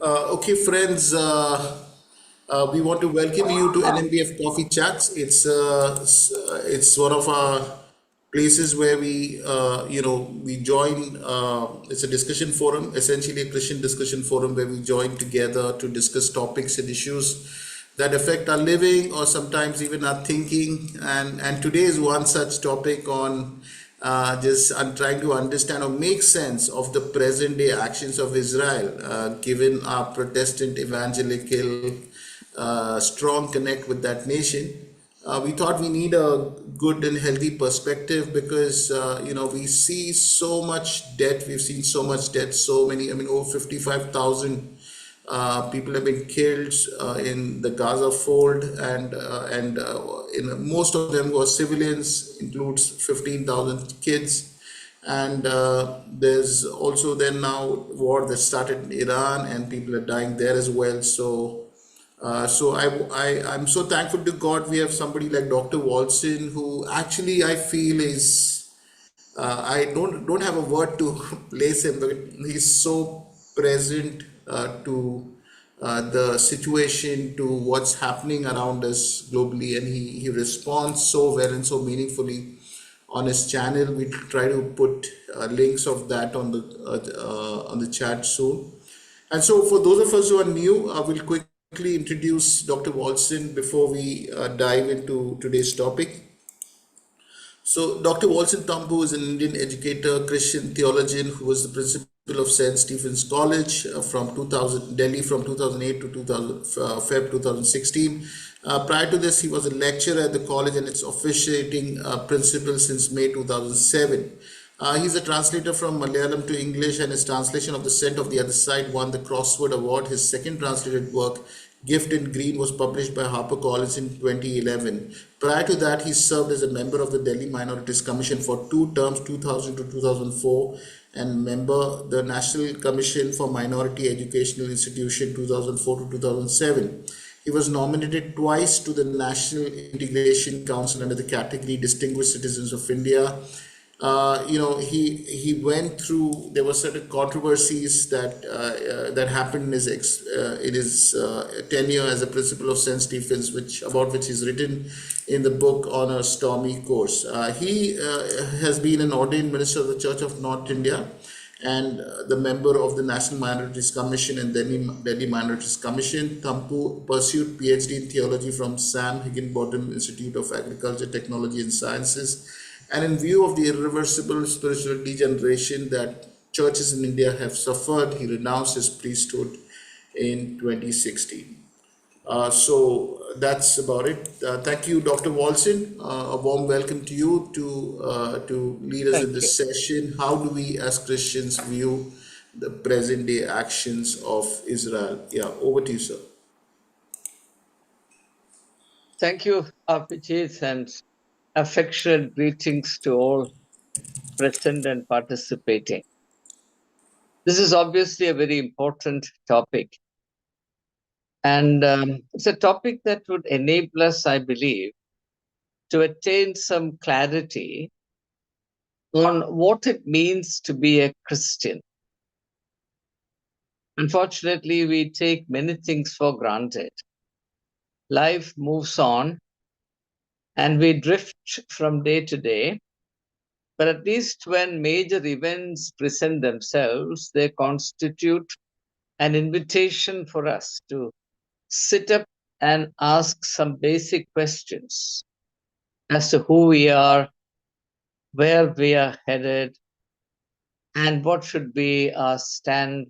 Okay, friends, we want to welcome you to NMBF Coffee Chats. It's one of our places where we join. It's a discussion forum, essentially a Christian discussion forum where we join together to discuss topics and issues that affect our living or sometimes even our thinking. And today is one such topic on just I'm trying to understand or make sense of the present day actions of Israel, given our Protestant evangelical strong connect with that nation. We thought we need a good and healthy perspective because we see so much debt. We've seen so much debt. So many. I mean, over 55,000 people have been killed in the Gaza fold, and in most of them were civilians, includes 15,000 kids. And there's also then now war that started in Iran, and people are dying there as well. I'm so thankful to God we have somebody like Dr. Walson, who actually I feel is I don't have a word to place him, but he's so present to the situation, to what's happening around us globally, and he responds so well and so meaningfully on his channel. We try to put links of that on the chat soon. And so, for those of us who are new, we'll quickly introduce Dr. Walson before we dive into today's topic. So, Dr. Valson Thampu is an Indian educator, Christian theologian who was the principal of St. Stephen's College from 2000, Delhi from 2008 to 2000, Feb 2016. Prior to this, he was a lecturer at the college and its officiating principal since May 2007. He's a translator from Malayalam to English, and his translation of The Scent of the Other Side won the Crossword Award. His second translated work, Gift in Green, was published by HarperCollins in 2011. Prior to that, he served as a member of the Delhi Minorities Commission for two terms, 2000 to 2004, and member the National Commission for Minority Educational Institution 2004 to 2007. He was nominated twice to the National Integration Council under the category Distinguished Citizens of India. He went through. There were certain controversies that happened in his tenure as a principal of St. Stephen's, which he's written in the book On a Stormy Course. He has been an ordained minister of the Church of North India and the member of the National Minorities Commission and Delhi Minorities Commission. Thampu pursued PhD in theology from Sam Higginbottom Institute of Agriculture, Technology and Sciences. And in view of the irreversible spiritual degeneration that churches in India have suffered, he renounced his priesthood in 2016. So that's about it. Thank you, Dr. Walson. A warm welcome to you to lead us in Thank you. this session. How do we, as Christians, view the present day actions of Israel? Yeah, over to you, sir. Thank you, Abhijit, and affectionate greetings to all present and participating. This is obviously a very important topic, and it's a topic that would enable us, I believe, to attain some clarity on what it means to be a Christian. Unfortunately, we take many things for granted. Life moves on, and we drift from day to day. But at least when major events present themselves, they constitute an invitation for us to sit up and ask some basic questions as to who we are, where we are headed, and what should be our stand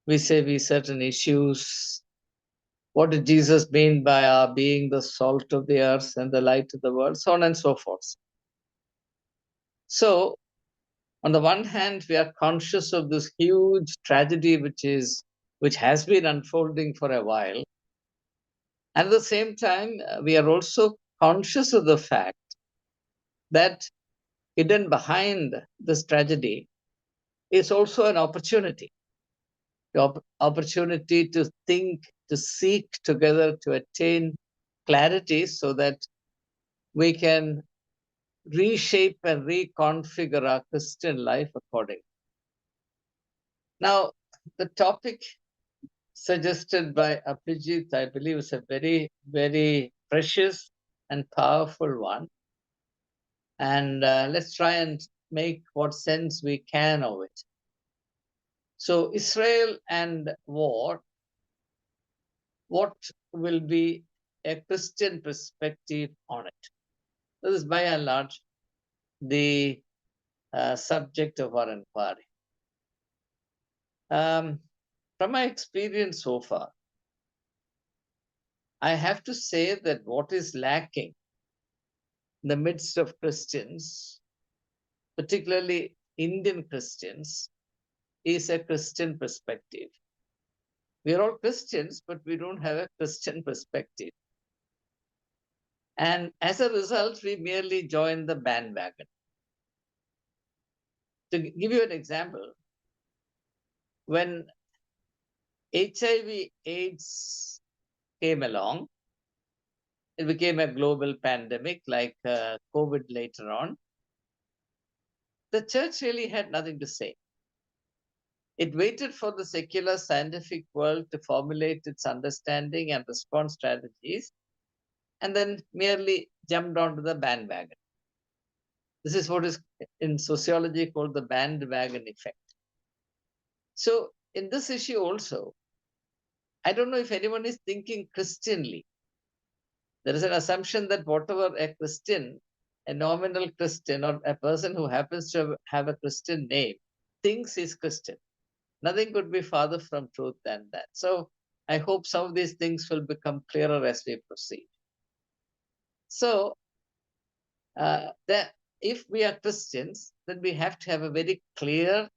vis-a-vis certain issues. What did Jesus mean by our being the salt of the earth and the light of the world, so on and so forth. So, on the one hand, we are conscious of this huge tragedy which has been unfolding for a while. And at the same time, we are also conscious of the fact that hidden behind this tragedy is also an opportunity. The opportunity to think, to seek together, to attain clarity so that we can reshape and reconfigure our Christian life accordingly. Now, the topic suggested by Abhijit, I believe, is a very, very precious and powerful one. And let's try and make what sense we can of it. So, Israel and war, what will be a Christian perspective on it? This is by and large the subject of our inquiry. From my experience so far, I have to say that what is lacking in the midst of Christians, particularly Indian Christians, is a Christian perspective. We are all Christians, but we don't have a Christian perspective. And as a result, we merely join the bandwagon. To give you an example, when HIV AIDS came along, it became a global pandemic like COVID later on. The church really had nothing to say. It waited for the secular scientific world to formulate its understanding and response strategies, and then merely jumped onto the bandwagon. This is what is in sociology called the bandwagon effect. So, in this issue also, I don't know if anyone is thinking Christianly. There is an assumption that whatever a Christian, a nominal Christian, or a person who happens to have a Christian name thinks is Christian. Nothing could be farther from truth than that. So I hope some of these things will become clearer as we proceed. So that if we are Christians, then we have to have a very clear,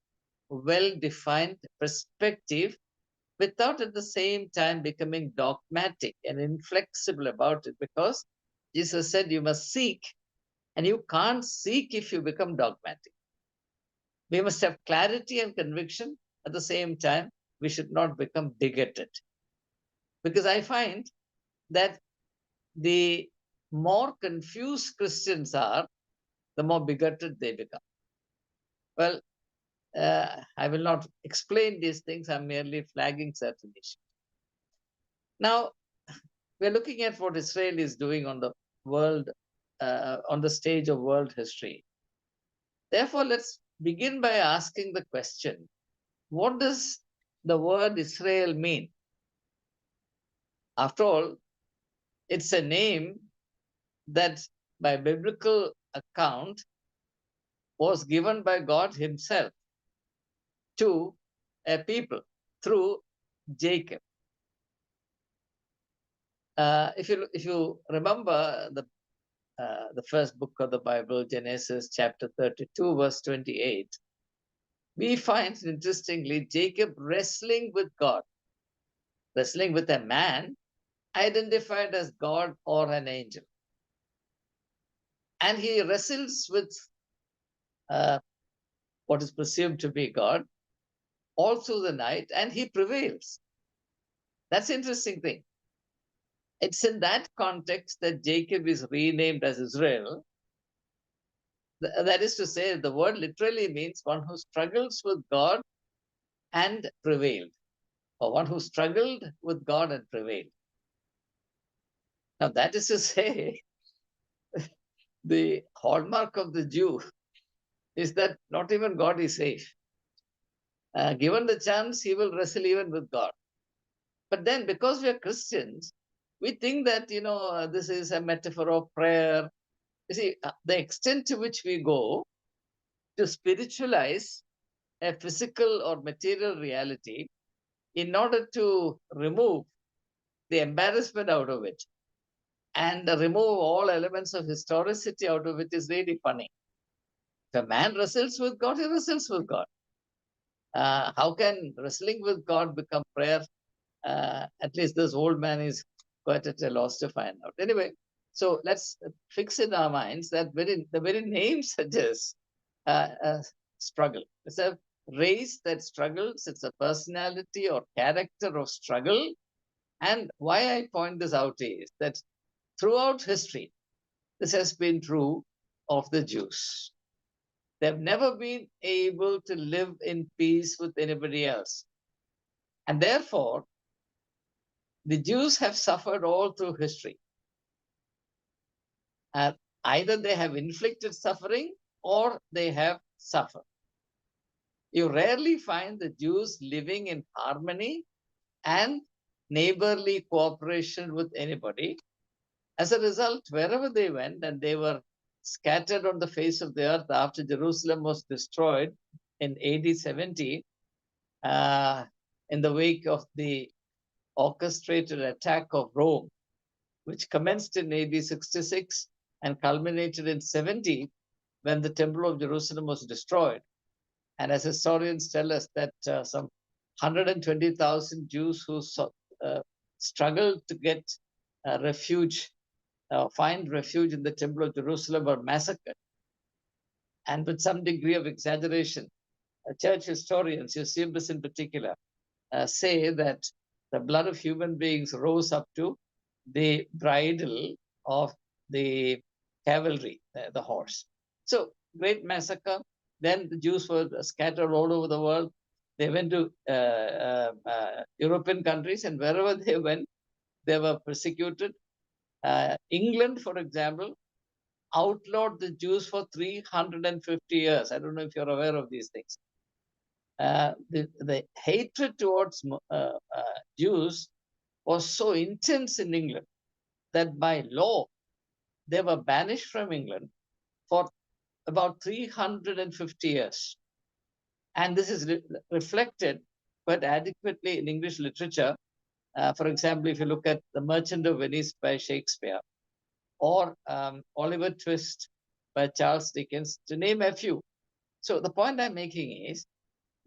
well-defined perspective without at the same time becoming dogmatic and inflexible about it, because Jesus said you must seek, and you can't seek if you become dogmatic. We must have clarity and conviction. At the same time, we should not become bigoted. Because I find that the more confused Christians are, the more bigoted they become. Well, I will not explain these things. I'm merely flagging certain issues. Now, we're looking at what Israel is doing on the world, on the stage of world history. Therefore, let's begin by asking the question, what does the word Israel mean? After all, it's a name that, by biblical account, was given by God Himself to a people through Jacob. If you remember the first book of the Bible, Genesis chapter 32, verse 28, we find, interestingly, Jacob wrestling with God, wrestling with a man identified as God or an angel. And he wrestles with what is presumed to be God all through the night, and he prevails. That's an interesting thing. It's in that context that Jacob is renamed as Israel. That is to say, the word literally means one who struggles with God and prevailed, or one who struggled with God and prevailed. Now, that is to say, the hallmark of the Jew is that not even God is safe. Given the chance, he will wrestle even with God. But then, because we are Christians, we think that, this is a metaphor of prayer. You see, the extent to which we go to spiritualize a physical or material reality in order to remove the embarrassment out of it and remove all elements of historicity out of it is really funny. If a man wrestles with God, he wrestles with God. How can wrestling with God become prayer? At least this old man is quite at a loss to find out. Anyway, so let's fix in our minds that the very name suggests struggle. It's a race that struggles. It's a personality or character of struggle. And why I point this out is that throughout history, this has been true of the Jews. They've never been able to live in peace with anybody else. And therefore, the Jews have suffered all through history. Either they have inflicted suffering or they have suffered. You rarely find the Jews living in harmony and neighborly cooperation with anybody. As a result, wherever they went, and they were scattered on the face of the earth after Jerusalem was destroyed in AD 70, in the wake of the orchestrated attack of Rome, which commenced in AD 66 and culminated in 70 when the Temple of Jerusalem was destroyed. And as historians tell us that some 120,000 Jews who struggled to get refuge, find refuge in the Temple of Jerusalem were massacred. And with some degree of exaggeration, church historians, Eusebius in particular, say that the blood of human beings rose up to the bridle of the cavalry, the horse. So, great massacre. Then the Jews were scattered all over the world. They went to European countries, and wherever they went, they were persecuted. England, for example, outlawed the Jews for 350 years. I don't know if you're aware of these things. The hatred towards Jews was so intense in England that by law, they were banished from England for about 350 years. And this is reflected quite adequately in English literature. For example, if you look at The Merchant of Venice by Shakespeare, or Oliver Twist by Charles Dickens, to name a few. So the point I'm making is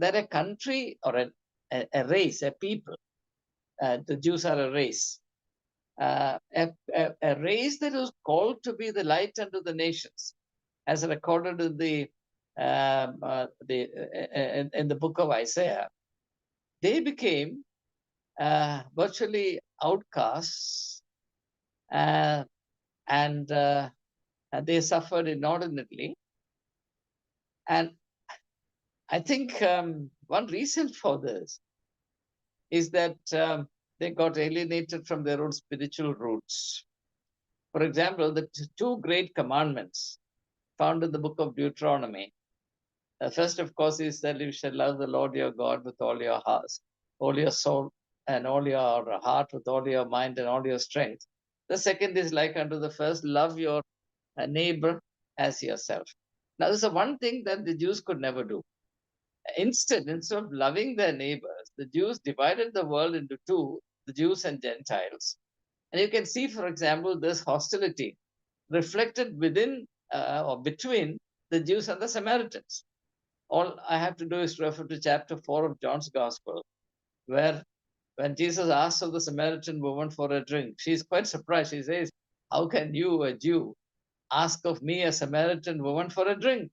that a country or a race, a people, the Jews are a race, a race that was called to be the light unto the nations, as recorded in the book of Isaiah. They became virtually outcasts, and they suffered inordinately. And I think one reason for this is that they got alienated from their own spiritual roots. For example, the two great commandments found in the book of Deuteronomy. First, of course, is that you shall love the Lord your God with all your heart, all your soul, and all your heart, with all your mind and all your strength. The second is like unto the first, love your neighbor as yourself. Now, this is one thing that the Jews could never do. Instead of loving their neighbors, the Jews divided the world into two, the Jews and Gentiles. And you can see, for example, this hostility reflected within or between the Jews and the Samaritans. All I have to do is refer to chapter 4 of John's Gospel, where when Jesus asks of the Samaritan woman for a drink, she's quite surprised. She says, how can you, a Jew, ask of me, a Samaritan woman, for a drink?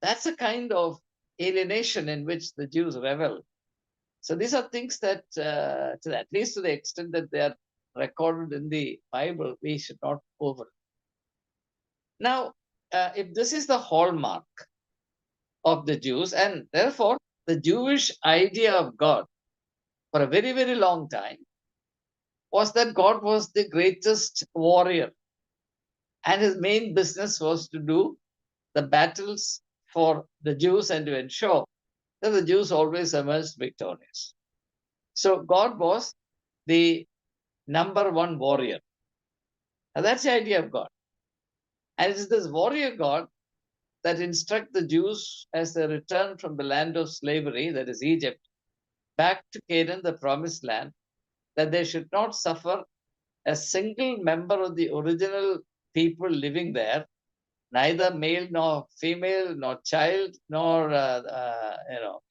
That's a kind of alienation in which the Jews revel. So these are things that, at least to the extent that they are recorded in the Bible, we should not overlook. Now, if this is the hallmark of the Jews, and therefore the Jewish idea of God for a very, very long time was that God was the greatest warrior, and his main business was to do the battles for the Jews and to ensure that the Jews always emerged victorious. So God was the number one warrior. Now that's the idea of God. And it is this warrior God that instructs the Jews as they return from the land of slavery, that is Egypt, back to Canaan, the promised land, that they should not suffer a single member of the original people living there, neither male nor female, nor child, nor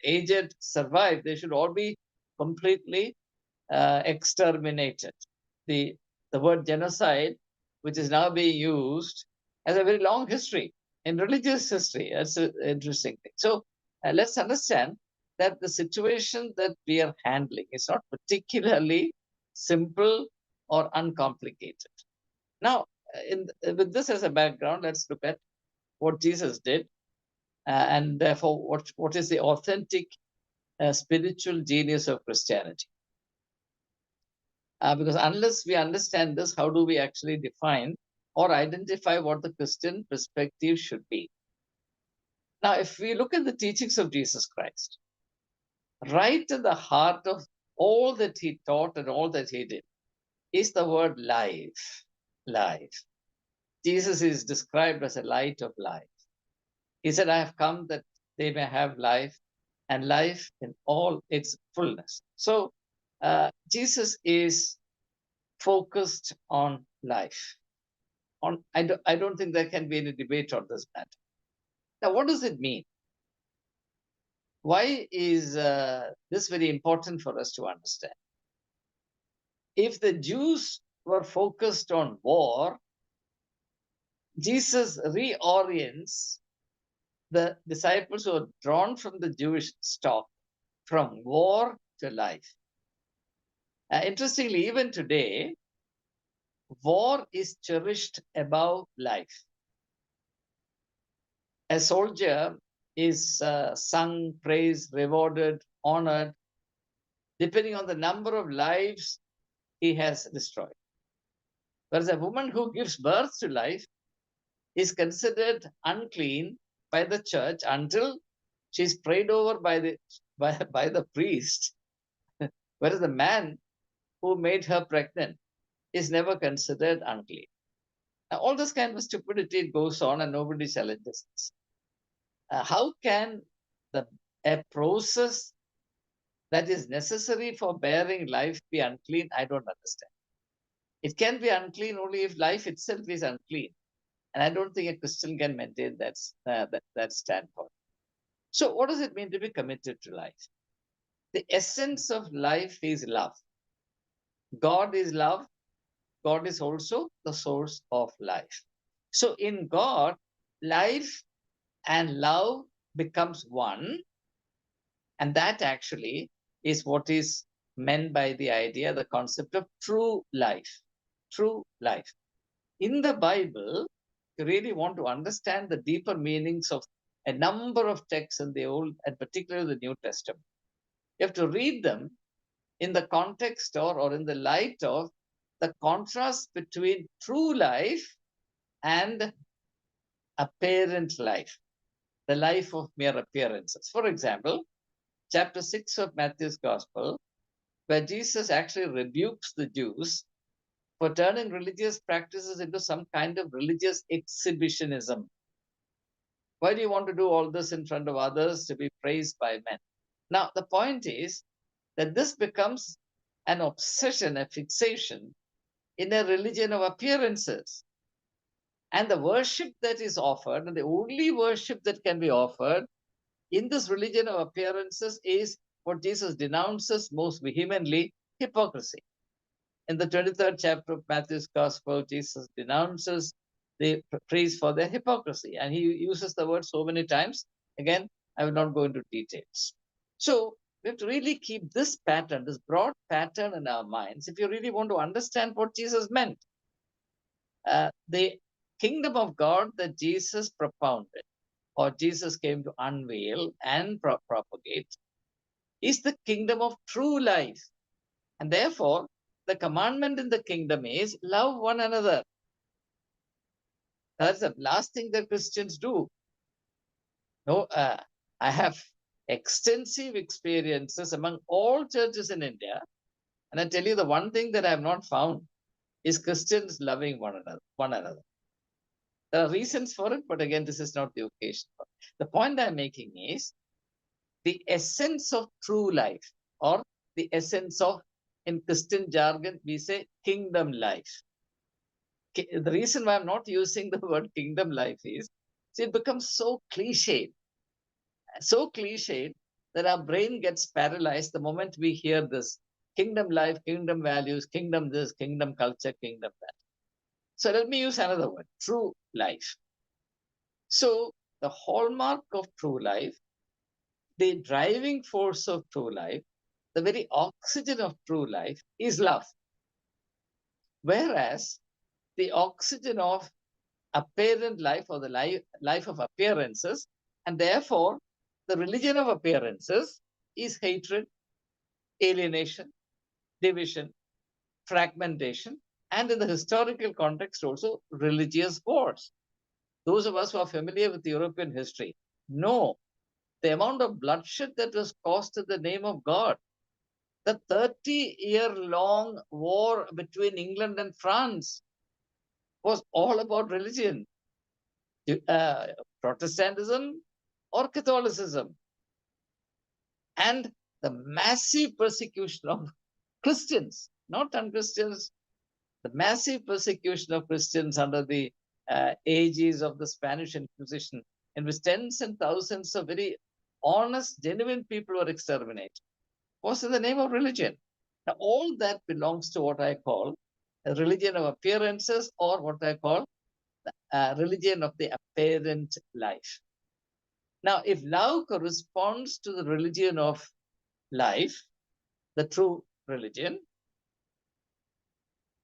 aged, survive. They should all be completely exterminated. The word genocide, which is now being used, has a very long history in religious history. That's an interesting thing. So let's understand that the situation that we are handling is not particularly simple or uncomplicated. Now, with this as a background, let's look at what Jesus did, and therefore what is the authentic spiritual genius of Christianity. Because unless we understand this, how do we actually define or identify what the Christian perspective should be? Now, if we look at the teachings of Jesus Christ, right at the heart of all that he taught and all that he did is the word life. Life. Jesus is described as a light of life. He said, I have come that they may have life and life in all its fullness. So Jesus is focused on life. I don't think there can be any debate on this matter. Now, what does it mean? Why is this very important for us to understand? If the Jews were focused on war, Jesus reorients the disciples who are drawn from the Jewish stock from war to life. Interestingly, even today, war is cherished above life. A soldier is sung, praised, rewarded, honored, depending on the number of lives he has destroyed. Whereas a woman who gives birth to life is considered unclean by the church until she's prayed over by the priest. Whereas the man who made her pregnant is never considered unclean. Now, all this kind of stupidity goes on and nobody challenges this. How can a process that is necessary for bearing life be unclean? I don't understand. It can be unclean only if life itself is unclean. And I don't think a Christian can maintain that standpoint. So, what does it mean to be committed to life? The essence of life is love. God is love. God is also the source of life. So, in God, life and love becomes one. And that actually is what is meant by the idea, the concept of true life. True life. In the Bible, you really want to understand the deeper meanings of a number of texts in the Old and particularly the New Testament. You have to read them in the context or in the light of the contrast between true life and apparent life, the life of mere appearances. For example, chapter 6 of Matthew's Gospel, where Jesus actually rebukes the Jews for turning religious practices into some kind of religious exhibitionism. Why do you want to do all this in front of others to be praised by men? Now, the point is that this becomes an obsession, a fixation in a religion of appearances. And the worship that is offered, and the only worship that can be offered in this religion of appearances, is what Jesus denounces most vehemently: hypocrisy. In the 23rd chapter of Matthew's Gospel, Jesus denounces the priests for their hypocrisy. And he uses the word so many times. Again, I will not go into details. So we have to really keep this pattern, this broad pattern in our minds, if you really want to understand what Jesus meant. The kingdom of God that Jesus propounded, or Jesus came to unveil and propagate, is the kingdom of true life. And therefore, the commandment in the kingdom is love one another. That's the last thing that Christians do. No, I have extensive experiences among all churches in India, and I tell you, the one thing that I have not found is Christians loving one another. There are reasons for it, but again, this is not the occasion. The point I'm making is the essence of true life, or the essence of, in Christian jargon, we say kingdom life. The reason why I'm not using the word kingdom life is, see, it becomes so cliched that our brain gets paralyzed the moment we hear this kingdom life, kingdom values, kingdom this, kingdom culture, kingdom that. So let me use another word: true life. So the hallmark of true life, the driving force of true life, the very oxygen of true life is love. Whereas the oxygen of apparent life, or the life of appearances, and therefore the religion of appearances, is hatred, alienation, division, fragmentation, and in the historical context also religious wars. Those of us who are familiar with European history know the amount of bloodshed that was caused in the name of God. The 30-year-long war between England and France was all about religion, uh, Protestantism or Catholicism, and the massive persecution of Christians, not un-Christians, the massive persecution of Christians under the aegis of the Spanish Inquisition, in which tens and thousands of very honest, genuine people were exterminated, was in the name of religion. Now, all that belongs to what I call a religion of appearances, or what I call a religion of the apparent life. Now, if love corresponds to the religion of life, the true religion,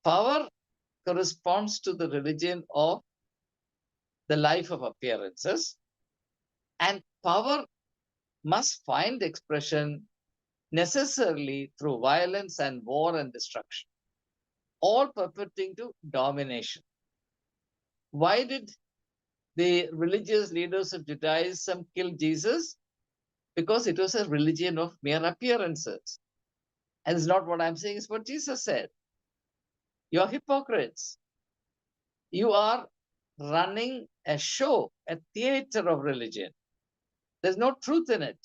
power corresponds to the religion of the life of appearances, and power must find expression necessarily through violence and war and destruction, all purporting to domination. Why did the religious leaders of Judaism kill Jesus? Because it was a religion of mere appearances. And it's not what I'm saying, it's what Jesus said. You're hypocrites. You are running a show, a theater of religion. There's no truth in it.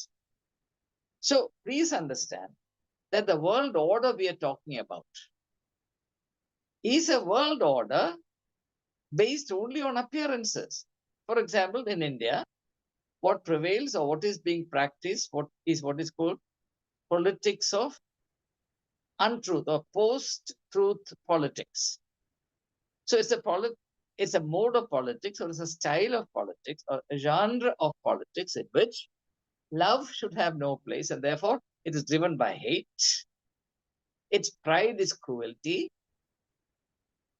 So please understand that the world order we are talking about is a world order based only on appearances. For example, in India, what prevails or what is being practiced, what is called politics of untruth or post-truth politics. So it's a mode of politics, or it's a style of politics, or a genre of politics in which love should have no place, and therefore it is driven by hate. Its pride is cruelty.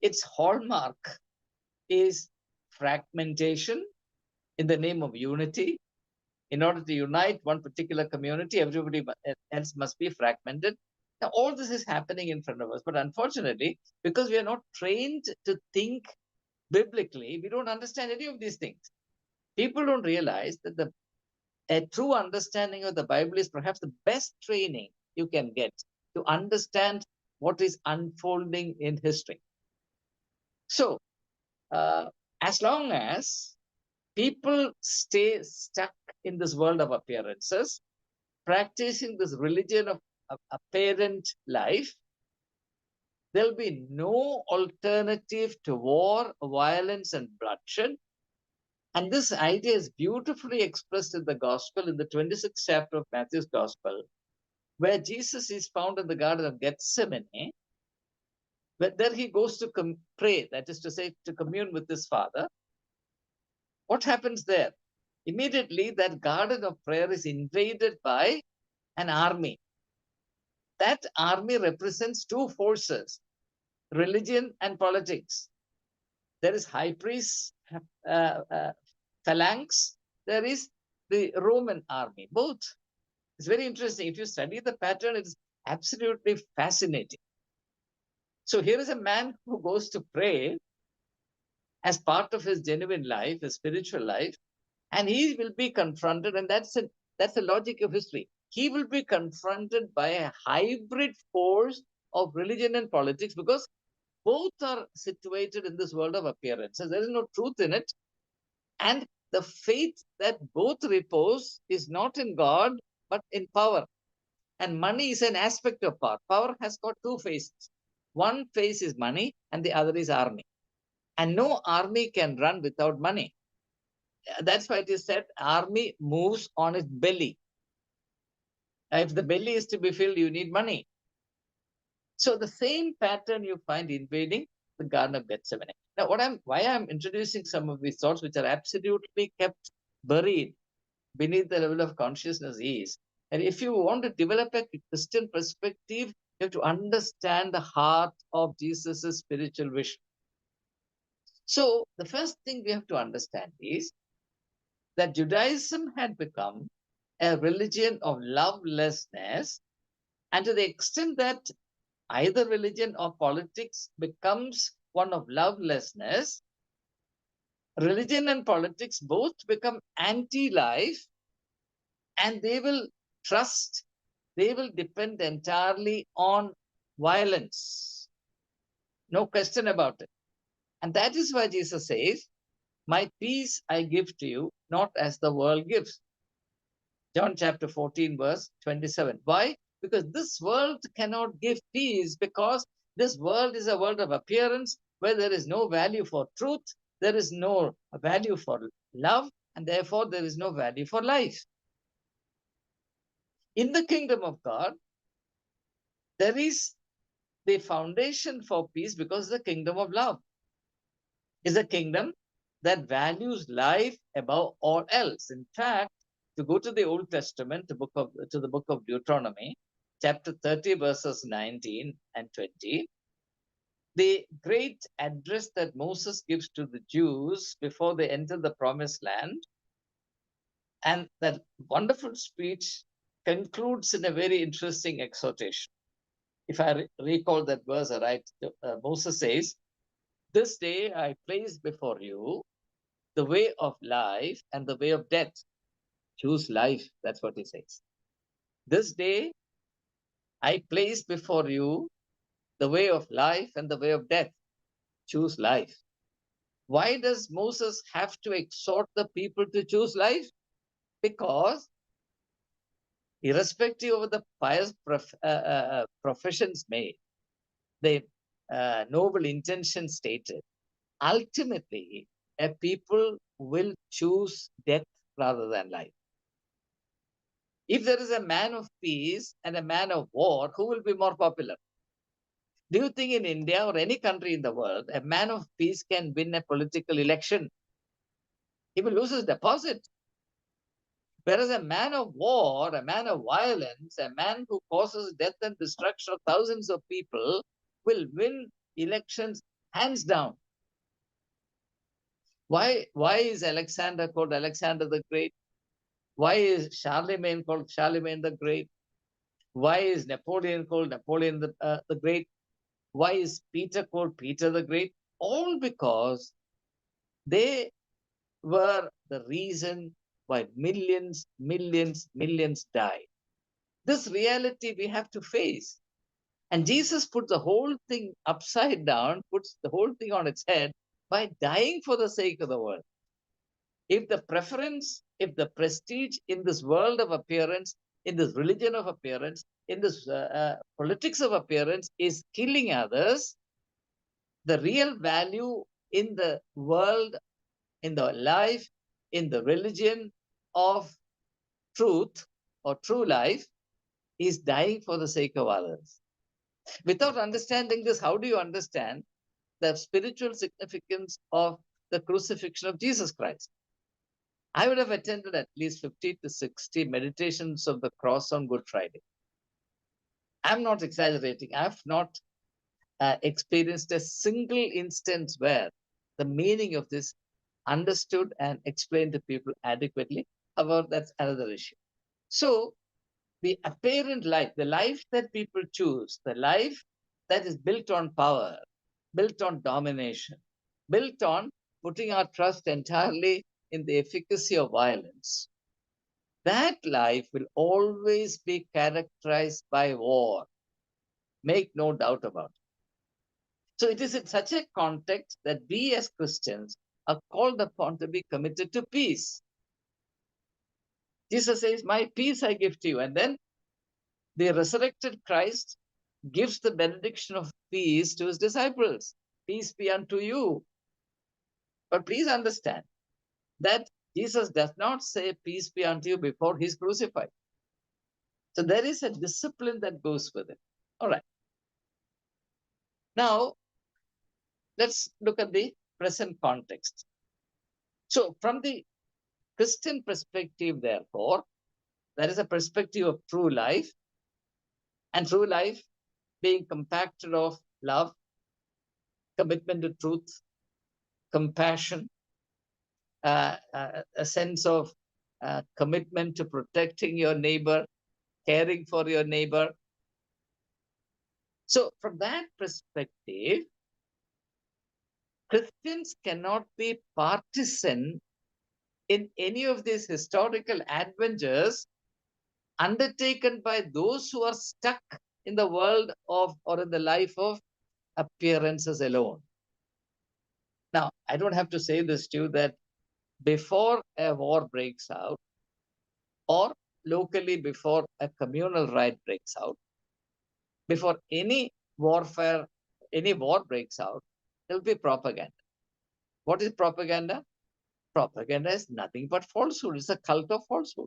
Its hallmark is fragmentation in the name of unity. In order to unite one particular community, everybody else must be fragmented. Now, all this is happening in front of us. But unfortunately, because we are not trained to think biblically, we don't understand any of these things. People don't realize that a true understanding of the Bible is perhaps the best training you can get to understand what is unfolding in history. So, as long as people stay stuck in this world of appearances, practicing this religion of apparent life, there'll be no alternative to war, violence, and bloodshed. And this idea is beautifully expressed in the gospel, in the 26th chapter of Matthew's gospel, where Jesus is found in the Garden of Gethsemane, where there he goes to pray, that is to say, to commune with his Father. What happens there? Immediately, that garden of prayer is invaded by an army. That army represents two forces, religion and politics. There is high priest phalanx, there is the Roman army, both. It's very interesting. If you study the pattern, it's absolutely fascinating. So here is a man who goes to pray as part of his genuine life, his spiritual life, and he will be confronted, and that's the logic of history. He will be confronted by a hybrid force of religion and politics, because both are situated in this world of appearances. There is no truth in it. And the faith that both repose is not in God, but in power. And money is an aspect of power. Power has got two faces. One face is money, and the other is army. And no army can run without money. That's why it is said army moves on its belly. If the belly is to be filled, you need money. So the same pattern you find invading the Garden of Gethsemane. Now, why I'm introducing some of these thoughts, which are absolutely kept buried beneath the level of consciousness, is that if you want to develop a Christian perspective, you have to understand the heart of Jesus' spiritual vision. So the first thing we have to understand is that Judaism had become a religion of lovelessness, and to the extent that either religion or politics becomes one of lovelessness, religion and politics both become anti-life, and they will trust, they will depend entirely on violence. No question about it. And that is why Jesus says, my peace I give to you, not as the world gives. John chapter 14, verse 27. Why? Because this world cannot give peace, because this world is a world of appearance where there is no value for truth, there is no value for love, and therefore there is no value for life. In the kingdom of God, there is the foundation for peace, because the kingdom of love is a kingdom that values life above all else. In fact, to go to the Old Testament, to the book of Deuteronomy, chapter 30, verses 19 and 20, the great address that Moses gives to the Jews before they enter the promised land, and that wonderful speech concludes in a very interesting exhortation. If I recall that verse right, Moses says, this day I place before you the way of life and the way of death. Choose life. That's what he says. This day I place before you the way of life and the way of death. Choose life. Why does Moses have to exhort the people to choose life? Because irrespective of the pious professions made, the noble intention stated, ultimately a people will choose death rather than life. If there is a man of peace and a man of war, who will be more popular? Do you think in India or any country in the world, a man of peace can win a political election? He will lose his deposit. Whereas a man of war, a man of violence, a man who causes death and destruction of thousands of people will win elections hands down. Why is Alexander called Alexander the Great? Why is Charlemagne called Charlemagne the Great? Why is Napoleon called Napoleon the Great? Why is Peter called Peter the Great? All because they were the reason why millions died. This reality we have to face. And Jesus put the whole thing upside down, puts the whole thing on its head by dying for the sake of the world. If the preference, if the prestige in this world of appearance, in this religion of appearance, in this politics of appearance is killing others, the real value in the world, in the life, in the religion of truth or true life is dying for the sake of others. Without understanding this, how do you understand the spiritual significance of the crucifixion of Jesus Christ? I would have attended at least 50 to 60 meditations of the cross on Good Friday. I'm not exaggerating. I've not experienced a single instance where the meaning of this understood and explained to people adequately. However, that's another issue. So the apparent life, the life that people choose, the life that is built on power, built on domination, built on putting our trust entirely in the efficacy of violence, that life will always be characterized by war. Make no doubt about it. So it is in such a context that we as Christians are called upon to be committed to peace. Jesus says, my peace I give to you. And then the resurrected Christ gives the benediction of peace to his disciples. Peace be unto you. But please understand that Jesus does not say peace be unto you before he's crucified. So there is a discipline that goes with it. All right. Now, let's look at the present context. So from the Christian perspective, therefore, there is a perspective of true life, and true life being compacted of love, commitment to truth, compassion, a sense of commitment to protecting your neighbor, caring for your neighbor. So from that perspective, Christians cannot be partisan in any of these historical adventures undertaken by those who are stuck in the world of or in the life of appearances alone. Now, I don't have to say this to you that before a war breaks out, or locally before a communal riot breaks out, before any war breaks out, there will be propaganda. What is propaganda? Propaganda is nothing but falsehood. It's a cult of falsehood.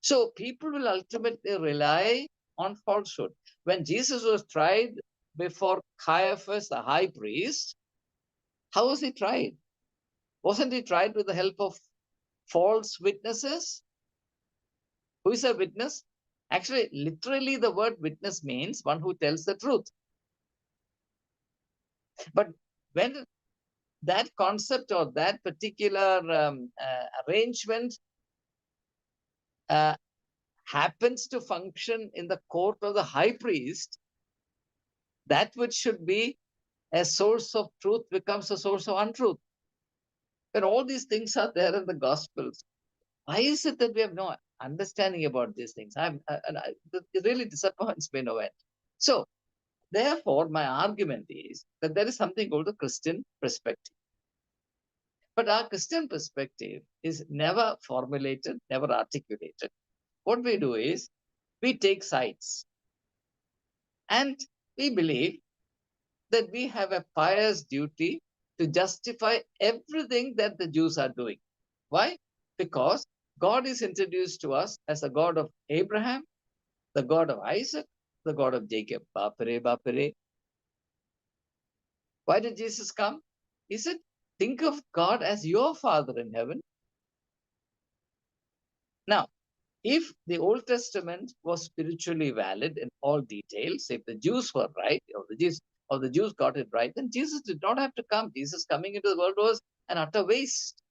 So people will ultimately rely on falsehood. When Jesus was tried before Caiaphas, the high priest, how was he tried? Wasn't he tried with the help of false witnesses? Who is a witness? Actually, literally, the word witness means one who tells the truth. But when that concept or that particular arrangement uh, happens to function in the court of the high priest, that which should be a source of truth becomes a source of untruth. When all these things are there in the Gospels, why is it that we have no understanding about these things? It really disappoints me no end. So, therefore, my argument is that there is something called the Christian perspective. But our Christian perspective is never formulated, never articulated. What we do is we take sides and we believe that we have a pious duty to justify everything that the Jews are doing. Why? Because God is introduced to us as the God of Abraham, the God of Isaac, the God of Jacob. Bapare, bapare. Why did Jesus come? He said, think of God as your Father in heaven. Now, if the Old Testament was spiritually valid in all details, if the Jews were right, or the Jews got it right, then Jesus did not have to come. Jesus coming into the world was an utter waste.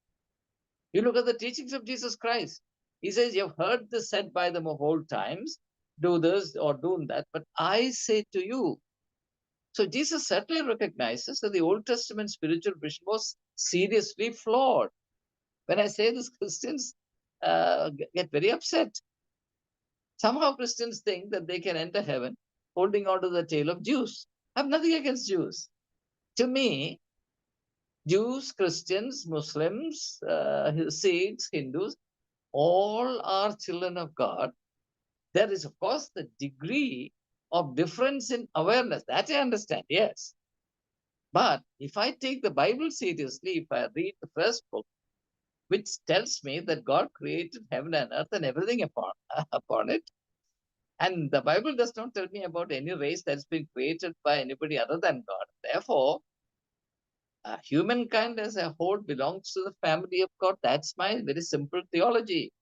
You look at the teachings of Jesus Christ. He says, you've heard this said by them of old times, do this or do that, but I say to you. So Jesus certainly recognizes that the Old Testament spiritual vision was seriously flawed. When I say this, Christians get very upset. Somehow Christians think that they can enter heaven holding on to the tail of Jews. I have nothing against Jews. To me, Jews, Christians, Muslims, Sikhs, Hindus, all are children of God. There is, of course, the degree of difference in awareness. That I understand, yes. But if I take the Bible seriously, if I read the first book, which tells me that God created heaven and earth and everything upon it, and the Bible does not tell me about any race that's been created by anybody other than God. Therefore, humankind as a whole belongs to the family of God. That's my very simple theology.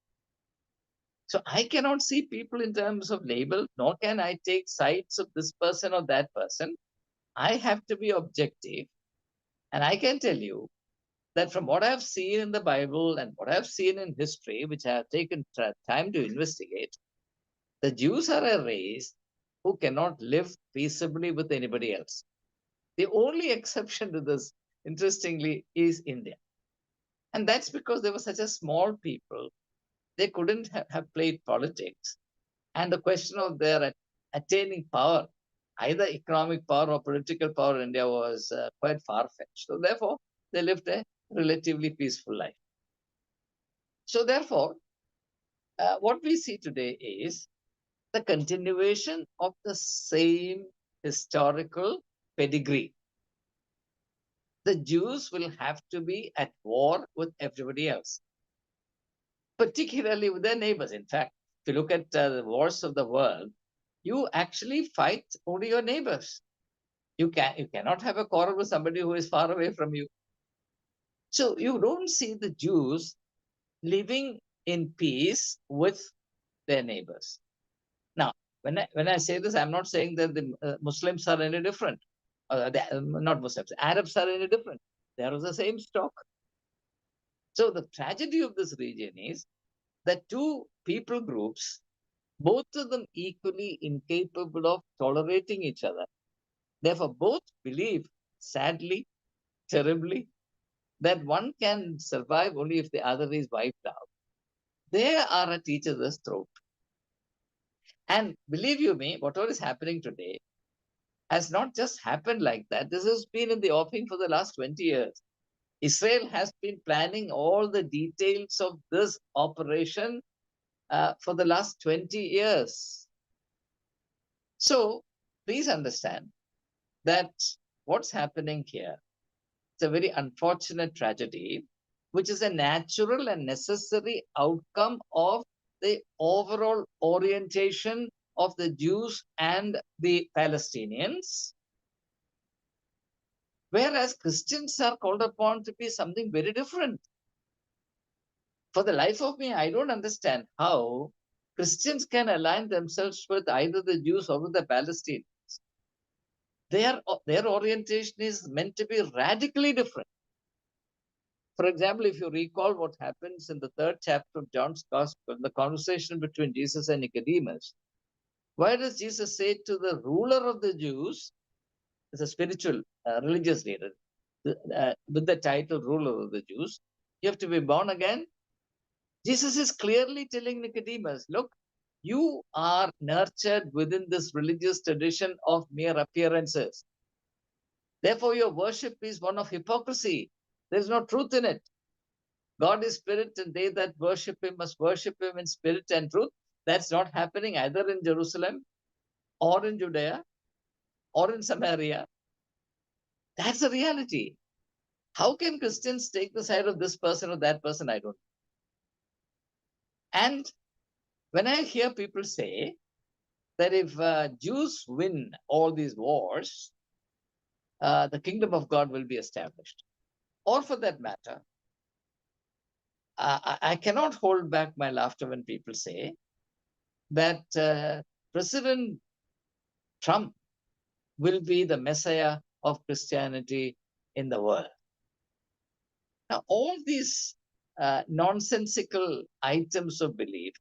So I cannot see people in terms of label, nor can I take sides of this person or that person. I have to be objective. And I can tell you that from what I've seen in the Bible and what I've seen in history, which I have taken time to investigate, the Jews are a race who cannot live peaceably with anybody else. The only exception to this, interestingly, is India. And that's because they were such a small people. They couldn't have played politics. And the question of their attaining power, either economic power or political power in India, was quite far-fetched. So therefore, they lived a relatively peaceful life. So therefore, what we see today is the continuation of the same historical pedigree. The Jews will have to be at war with everybody else, particularly with their neighbors. In fact, if you look at the wars of the world, you actually fight only your neighbors. You cannot have a quarrel with somebody who is far away from you. So you don't see the Jews living in peace with their neighbors. Now, when I say this, I'm not saying that the Muslims are any different. Not Muslims, Arabs are any different. They are of the same stock. So the tragedy of this region is that two people groups both of them equally incapable of tolerating each other. Therefore, both believe, sadly, terribly, that one can survive only if the other is wiped out. They are at each other's throat. And believe you me, whatever is happening today has not just happened like that. This has been in the offing for the last 20 years. Israel has been planning all the details of this operation for the last 20 years. So please understand that what's happening here is a very unfortunate tragedy, which is a natural and necessary outcome of the overall orientation of the Jews and the Palestinians, whereas Christians are called upon to be something very different. For the life of me, I don't understand how Christians can align themselves with either the Jews or with the Palestinians. Their orientation is meant to be radically different. For example, if you recall what happens in the third chapter of John's Gospel, the conversation between Jesus and Nicodemus, why does Jesus say to the ruler of the Jews, as a spiritual religious leader, with the title ruler of the Jews, you have to be born again? Jesus is clearly telling Nicodemus, look, you are nurtured within this religious tradition of mere appearances. Therefore, your worship is one of hypocrisy. There is no truth in it. God is spirit, and they that worship him must worship him in spirit and truth. That's not happening either in Jerusalem or in Judea or in Samaria. That's the reality. How can Christians take the side of this person or that person? I don't know. And when I hear people say that if Jews win all these wars, the kingdom of God will be established. Or for that matter, I cannot hold back my laughter when people say that President Trump will be the messiah of Christianity in the world. Now, all these nonsensical items of belief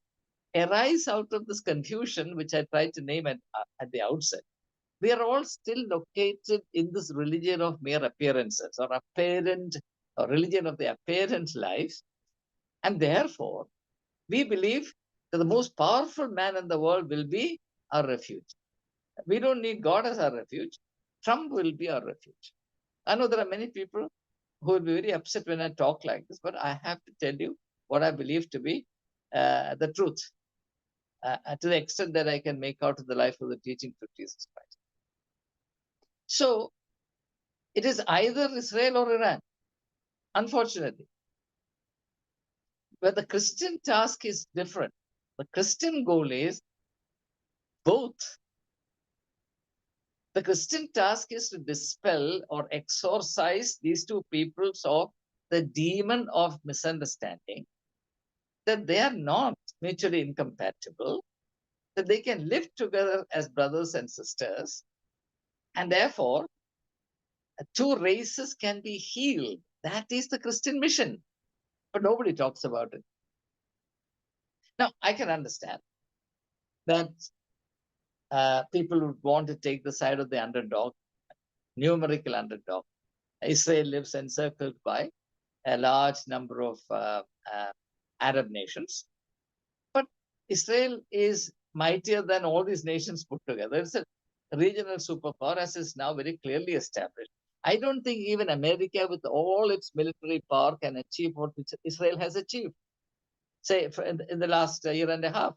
arise out of this confusion, which I tried to name at the outset. We are all still located in this religion of mere appearances or apparent, or religion of the apparent life. And therefore, we believe that the most powerful man in the world will be our refuge. We don't need God as our refuge. Trump will be our refuge. I know there are many people who will be very upset when I talk like this, but I have to tell you what I believe to be the truth, to the extent that I can make out of the life of the teachings of Jesus Christ. So it is either Israel or Iran, unfortunately. But the Christian task is different. The Christian goal is both. The Christian task is to dispel or exorcise these two peoples of the demon of misunderstanding, that they are not mutually incompatible, that they can live together as brothers and sisters, and therefore two races can be healed. That is the Christian mission, but nobody talks about it. Now, I can understand that people would want to take the side of the underdog, numerical underdog. Israel lives encircled by a large number of Arab nations, but Israel is mightier than all these nations put together. It's a regional superpower, as is now very clearly established. I don't think even America, with all its military power, can achieve what Israel has achieved, say, in the last year and a half.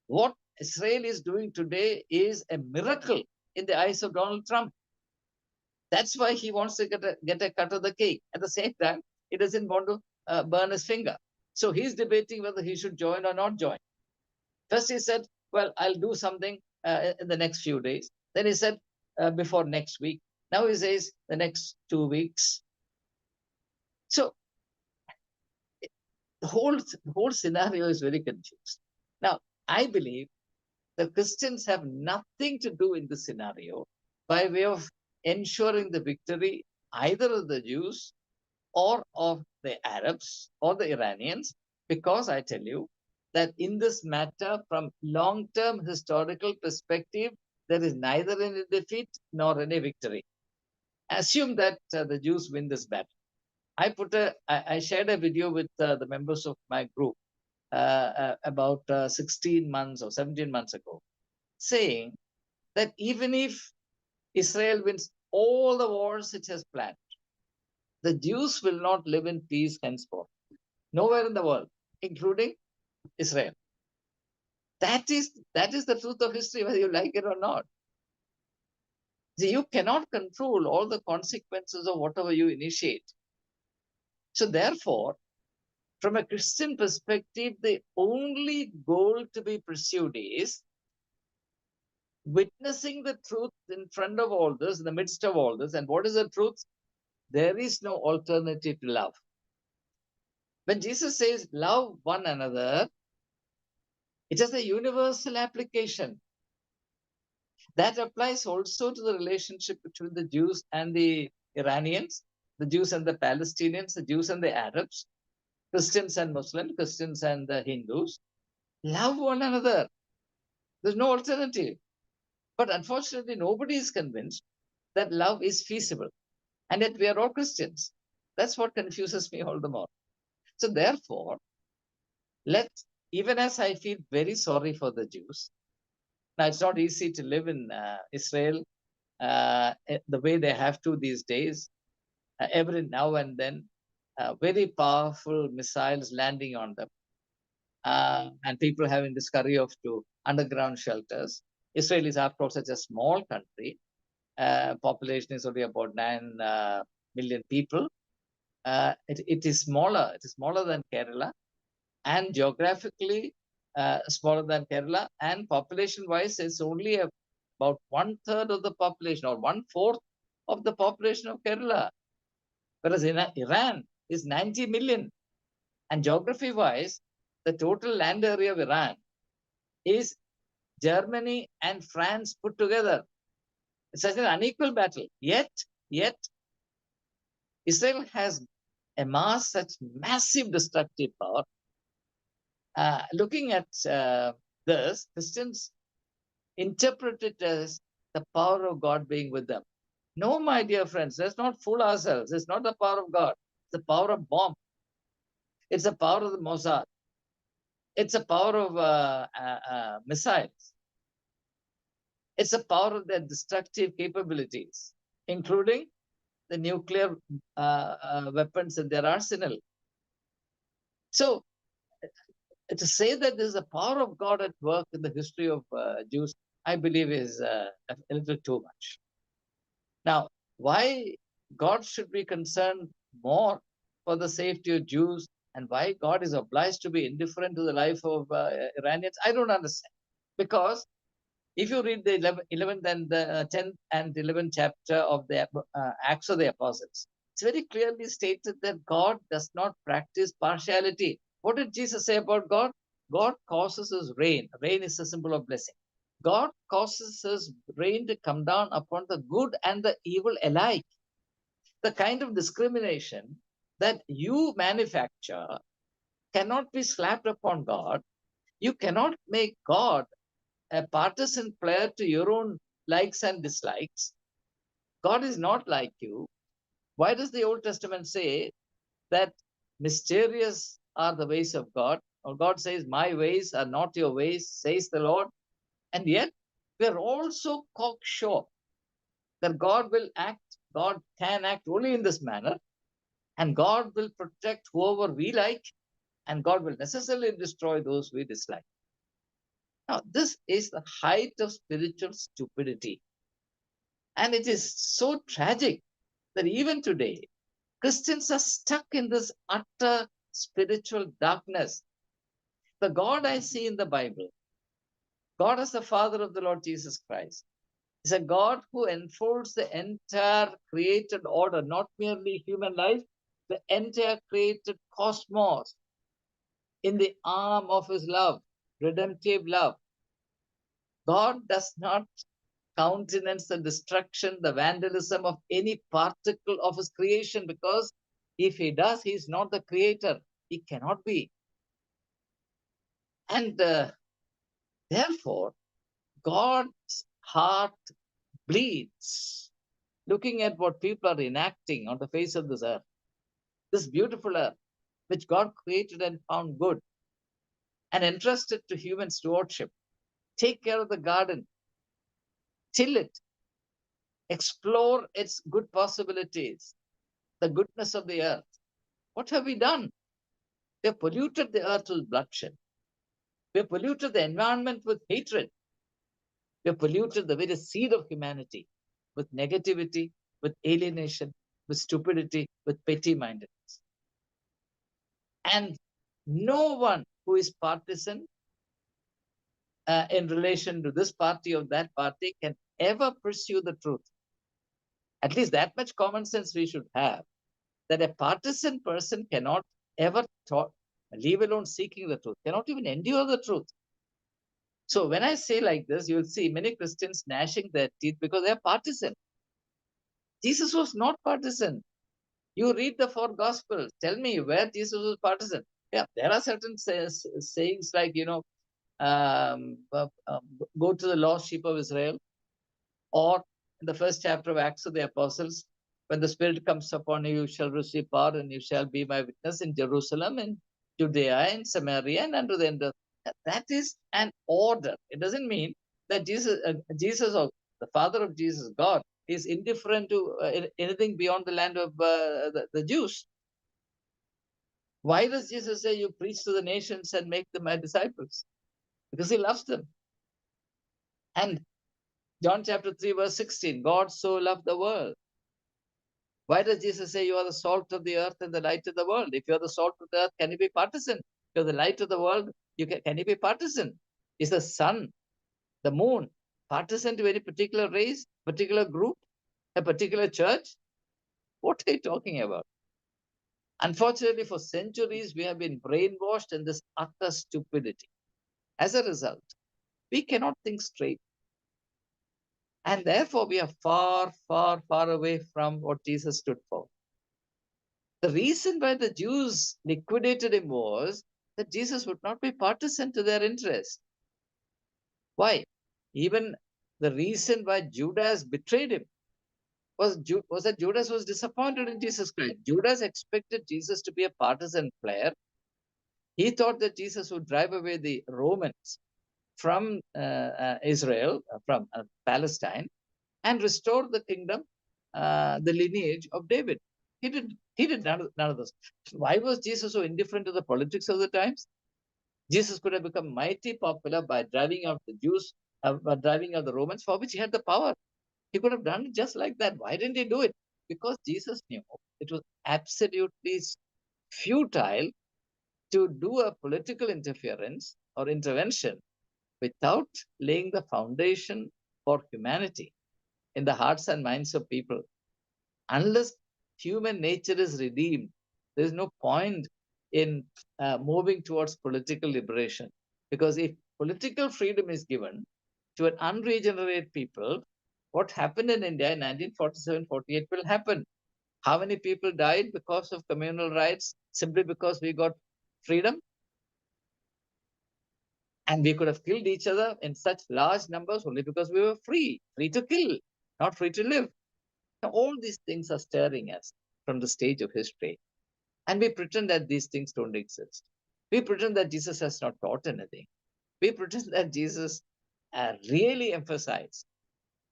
What Israel is doing today is a miracle in the eyes of Donald Trump. That's why he wants to get a cut of the cake. At the same time, he doesn't want to burn his finger. So he's debating whether he should join or not join. First he said, well, I'll do something in the next few days. Then he said, before next week. Now he says the next 2 weeks. So the whole scenario is very confused. Now, I believe the Christians have nothing to do in this scenario by way of ensuring the victory either of the Jews or of the Arabs or the Iranians, because I tell you, that in this matter, from long-term historical perspective, there is neither any defeat nor any victory. Assume that the Jews win this battle. I shared a video with the members of my group about 16 months or 17 months ago, saying that even if Israel wins all the wars it has planned, the Jews will not live in peace henceforth. Nowhere in the world, including Israel. That is the truth of history, whether you like it or not. See, you cannot control all the consequences of whatever you initiate. So therefore, from a Christian perspective, the only goal to be pursued is witnessing the truth in front of all this, in the midst of all this. And what is the truth? There is no alternative to love. When Jesus says, love one another, it has a universal application. That applies also to the relationship between the Jews and the Iranians, the Jews and the Palestinians, the Jews and the Arabs, Christians and Muslims, Christians and the Hindus. Love one another. There's no alternative. But unfortunately, nobody is convinced that love is feasible. And yet we are all Christians. That's what confuses me all the more. So therefore, even as I feel very sorry for the Jews, now it's not easy to live in Israel the way they have to these days. Every now and then, very powerful missiles landing on them, and people having to scurry off to underground shelters. Israel is, after all, such a small country. Population is only about 9 million people. It is smaller. It is smaller than Kerala, and geographically smaller than Kerala, and population-wise, it's only about 1/3 of the population or 1/4 of the population of Kerala. Whereas Iran is 90 million. And geography-wise, the total land area of Iran is Germany and France put together. It's such an unequal battle. Yet, Israel has amassed such massive destructive power. Looking at this, Christians interpret it as the power of God being with them. No, my dear friends, let's not fool ourselves. It's not the power of God. It's the power of bomb. It's the power of the Mossad. It's the power of missiles. It's the power of their destructive capabilities, including the nuclear weapons in their arsenal. So to say that there's a power of God at work in the history of Jews, I believe is a little too much. Now, why God should be concerned more for the safety of Jews and why God is obliged to be indifferent to the life of Iranians, I don't understand. Because if you read the 11th and the 10th and 11th chapter of the Acts of the Apostles, it's very clearly stated that God does not practice partiality. What did Jesus say about God? God causes his rain. Rain is a symbol of blessing. God causes his rain to come down upon the good and the evil alike. The kind of discrimination that you manufacture cannot be slapped upon God. You cannot make God a partisan player to your own likes and dislikes. God is not like you. Why does the Old Testament say that mysterious are the ways of God? Or God says, my ways are not your ways, says the Lord. And yet, we're also cocksure that God can act only in this manner, and God will protect whoever we like, and God will necessarily destroy those we dislike. Now, this is the height of spiritual stupidity. And it is so tragic that even today, Christians are stuck in this utter spiritual darkness. The God I see in the Bible, God as the Father of the Lord Jesus Christ, is a God who enfolds the entire created order, not merely human life, the entire created cosmos in the arm of his love, redemptive love. God does not countenance the destruction, the vandalism of any particle of his creation, because if he does, he is not the creator. He cannot be. And therefore, God's heart bleeds looking at what people are enacting on the face of this earth, this beautiful earth, which God created and found good and entrusted to human stewardship. Take care of the garden, till it, explore its good possibilities, the goodness of the earth. What have we done? We have polluted the earth with bloodshed. We have polluted the environment with hatred. We have polluted the very seed of humanity with negativity, with alienation, with stupidity, with petty mindedness. And no one who is partisan in relation to this party or that party can ever pursue the truth. At least that much common sense we should have, that a partisan person cannot ever talk, leave alone seeking the truth, cannot even endure the truth. So when I say like this, you'll see many Christians gnashing their teeth because they're partisan. Jesus was not partisan. You read the four gospels. Tell me where Jesus was partisan. Yeah, there are certain sayings like, go to the lost sheep of Israel, or in the first chapter of Acts of the Apostles, when the Spirit comes upon you, you shall receive power, and you shall be my witness in Jerusalem, in Judea, and Samaria, and unto the end of. That is an order. It doesn't mean that Jesus or the Father of Jesus, God, is indifferent to anything beyond the land of the Jews. Why does Jesus say, you preach to the nations and make them my disciples? Because he loves them. And John chapter 3, verse 16, God so loved the world. Why does Jesus say you are the salt of the earth and the light of the world? If you are the salt of the earth, can you be partisan? If you're the light of the world, can you be partisan? Is the sun, the moon, partisan to any particular race, particular group, a particular church? What are you talking about? Unfortunately, for centuries, we have been brainwashed in this utter stupidity. As a result, we cannot think straight. And therefore, we are far, far, far away from what Jesus stood for. The reason why the Jews liquidated him was that Jesus would not be partisan to their interest. Why? Even the reason why Judas betrayed him was that Judas was disappointed in Jesus Christ. Judas expected Jesus to be a partisan player. He thought that Jesus would drive away the Romans from Israel, from Palestine, and restore the kingdom, the lineage of David. He did none of this. Why was Jesus so indifferent to the politics of the times? Jesus could have become mighty popular by driving out the Jews, by driving out the Romans, for which he had the power. He could have done it just like that. Why didn't he do it? Because Jesus knew it was absolutely futile to do a political interference or intervention without laying the foundation for humanity in the hearts and minds of people. Unless human nature is redeemed, there is no point in moving towards political liberation. Because if political freedom is given to an unregenerate people, what happened in India in 1947-48 will happen. How many people died because of communal rights simply because we got freedom? And we could have killed each other in such large numbers only because we were free to kill, not free to live. Now, all these things are staring us from the stage of history. And we pretend that these things don't exist. We pretend that Jesus has not taught anything. We pretend that Jesus really emphasized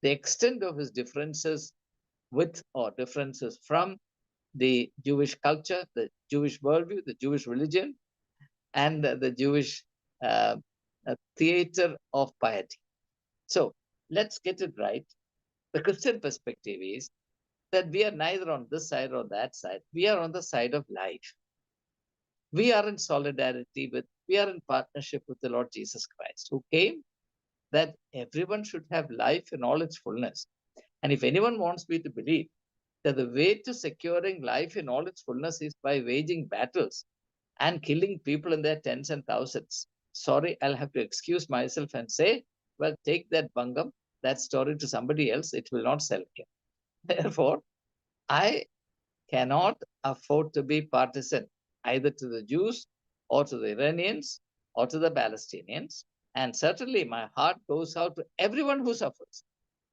the extent of his differences with or differences from the Jewish culture, the Jewish worldview, the Jewish religion, and the Jewish uh, theater of piety. So let's get it right. The Christian perspective is that we are neither on this side or that side. We are on the side of life. We are in solidarity with, we are in partnership with the Lord Jesus Christ, who came that everyone should have life in all its fullness. And if anyone wants me to believe that the way to securing life in all its fullness is by waging battles and killing people in their tens and thousands, sorry, I'll have to excuse myself and say, well, take that bungam, that story to somebody else. It will not sell here. Therefore, I cannot afford to be partisan either to the Jews or to the Iranians or to the Palestinians. And certainly my heart goes out to everyone who suffers,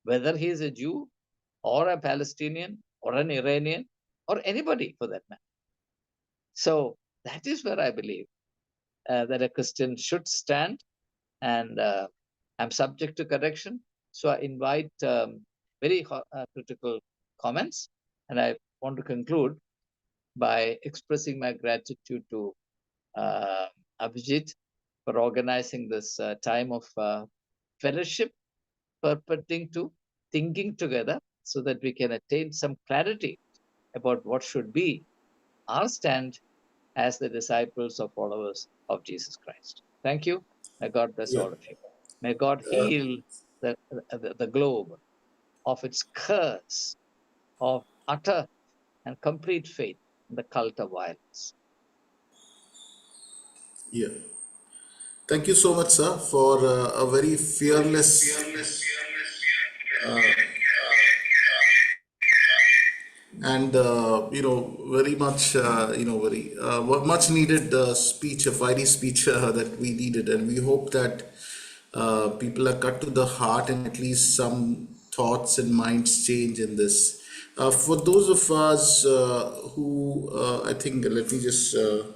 whether he is a Jew or a Palestinian or an Iranian or anybody for that matter. So that is where I believe that a Christian should stand. And I'm subject to correction. So I invite very critical comments. And I want to conclude by expressing my gratitude to uh, Abhijit for organizing this time of fellowship, perpetuating to thinking together so that we can attain some clarity about what should be our stand as the disciples or followers of Jesus Christ. Thank you. May God bless Yeah. all of you. May God heal the globe of its curse of utter and complete faith in the cult of violence. Yeah. Thank you so much, sir, for a very fearless and very much very much needed speech, a fiery speech that we needed, and we hope that people are cut to the heart and at least some thoughts and minds change in this. For those of us who I think, let me just stop